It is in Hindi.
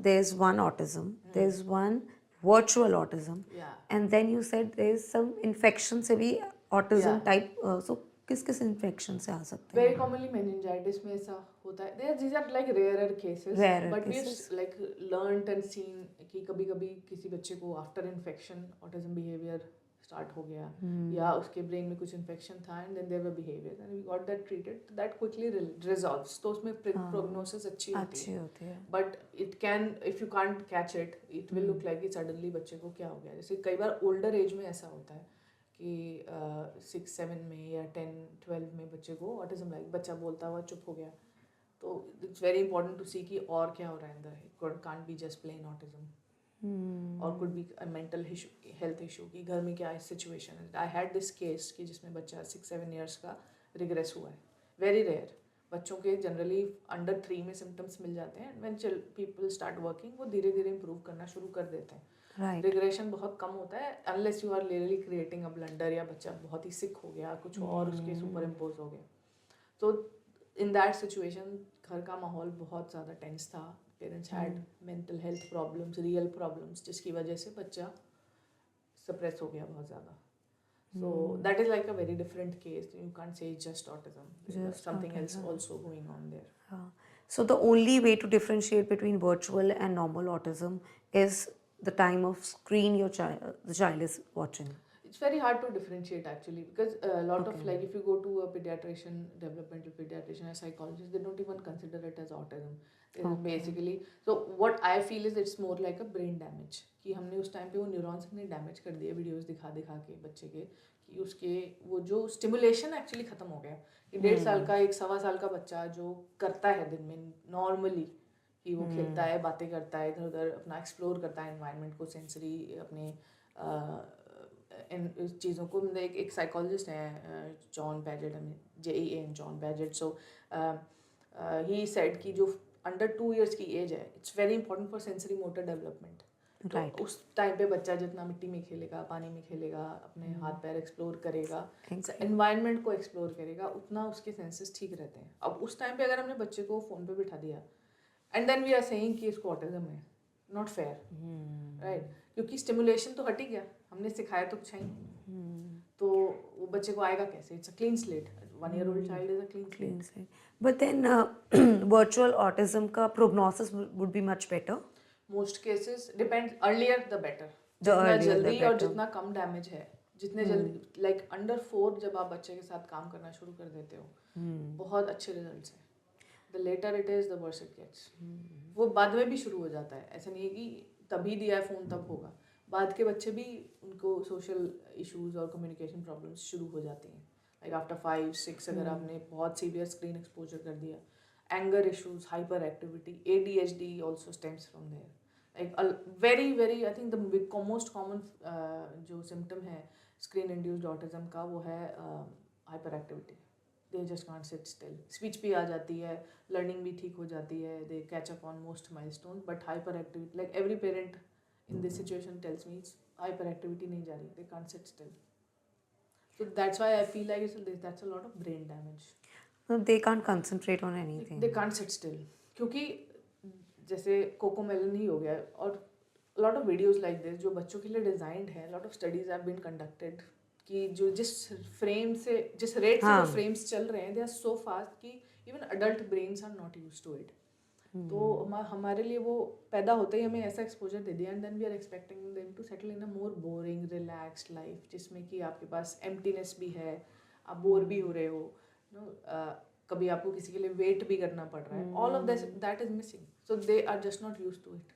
there's one autism, there's one virtual autism, Yeah. and then you said there's some infection से भी autism Yeah. type. So किस किस infection से आ सकते हैं? Very commonly meningitis में ऐसा होता है. These are like rarer cases. Rarer But cases. we've like learnt and seen कि कभी-कभी किसी बच्चे को after infection autism behavior start हो गया या उसके brain में कुछ infection था and then there were behaviors and we got that treated. That quickly resolves. तो उसमें prognosis अच्छी होती है. But it can, if you can't catch it, it will look like कि suddenly बच्चे को क्या हो गया. जैसे कई बार older age में ऐसा होता है कि 6-7 में या 10-12 में बच्चे को ऑटिज्म लाइक बच्चा बोलता हुआ चुप हो गया. तो it's very important to see कि और क्या हो रहा है अंदर. It can't be just plain autism और could be a mental health issue कि घर में क्या सिचुएशन है. आई हैड दिस केस कि जिसमें बच्चा 6-7 ईयर्स का रिग्रेस हुआ है. Very rare. बच्चों के जनरली अंडर 3 में सिम्टम्स मिल जाते हैं. व्हेन पीपल स्टार्ट वर्किंग वो धीरे धीरे इंप्रूव करना शुरू कर देते हैं. रिग्रेशन बहुत कम होता है unless you are really creating a blunder या बच्चा बहुत ही सिक हो गया कुछ और उसके सुपर इम्पोज हो गया. तो इन दैट सिचुएशन घर का माहौल बहुत ज़्यादा टेंस था. Parents had mental health problems, real problems जिसकी वजह से बच्चा सप्रेस हो गया बहुत ज़्यादा. So that is like a very different case. You can't say it's just autism. There's something else also going on there. So the only way to differentiate between virtual and normal autism is the time of screen the child is watching. It's very hard to differentiate actually because a lot of like if you go to a pediatrician, developmental pediatrician, a psychologist, they don't even consider it as autism. Basically, so what I feel is it's more like a brain damage कि हमने उस टाइम पे वो न्यूरॉन्स ने डैमेज कर दिए वीडियोस दिखा दिखा के बच्चे के कि उसके वो जो स्टिमुलेशन एक्चुअली ख़त्म हो गया. कि 1.5 साल का 1 साल का बच्चा जो करता है दिन में नॉर्मली कि वो खेलता है बातें करता है इधर उधर अपना एक्सप्लोर करता है एनवायरनमेंट को सेंसरी अपने इन चीज़ों को. एक साइकोलॉजिस्ट हैं John Badget JEN John Badget. So he said कि जो अंडर 2 इयर्स की एज है it's very important for sensory motor development. तो उस टाइम पे बच्चा जितना मिट्टी में खेलेगा पानी में खेलेगा अपने हाथ पैर एक्सप्लोर करेगा एनवायरनमेंट को एक्सप्लोर करेगा उतना उसके सेंसेस ठीक रहते हैं. अब उस टाइम पे अगर हमने बच्चे को फ़ोन पे बिठा दिया and then we are saying कि इसको ऑटिज्म है, नॉट फेयर राइट. क्योंकि स्टिमुलेशन तो हट ही गया. हमने सिखाया तो कुछ नहीं तो वो बच्चे को आएगा कैसे. It's a clean slate. 1-year-old child is a clean slate. But then virtual autism का prognosis would be much better. Most cases depends. Earlier the better. जितना जल्दी और जितना कम डैमेज है जितने जल्दी लाइक अंडर 4 जब आप बच्चे के साथ काम करना शुरू कर देते हो बहुत अच्छे रिजल्ट्स हैं. The later it is the worse it gets. वो बाद में भी शुरू हो जाता है. ऐसा नहीं है कि तभी दिया है फ़ोन तब होगा. बाद के बच्चे भी उनको सोशल इश्यूज और कम्युनिकेशन प्रॉब्लम्स शुरू हो जाती हैं. लाइक आफ्टर 5-6 अगर आपने बहुत सीवियर स्क्रीन एक्सपोजर कर दिया. Anger issues, hyper activity, ADHD also stems from there. Like very very I think the most common जो सिम्टम है स्क्रीन इंड्यूस्ड ऑटिज्म का वो है hyper activity. They just can't sit still. Speech भी आ जाती है, लर्निंग भी ठीक हो जाती है, they catch up on most milestones. But hyperactivity like every parent in this situation tells me it's hyperactivity नहीं जा रही. They can't sit still. So that's why I feel like that's a lot of brain damage. They can't concentrate on anything. They can't sit still. क्योंकि जैसे कोकोमेलन ही हो गया और lot of videos like this जो बच्चों के लिए designed है. lot of studies have been conducted कि जो जिस फ्रेम से जिस रेट से वो फ्रेम्स चल रहे हैं they are so fast कि even adult brains are not used to it. तो हमारे लिए वो पैदा होते ही हमें ऐसा एक्सपोजर दे दिया and then we are expecting them to settle in a more boring relaxed life जिसमें कि आपके पास एम्प्टीनेस भी है, आप बोर भी हो रहे हो. कभी आपको किसी के लिए वेट भी करना पड़ रहा है. All of that is missing. So they are just not used to it.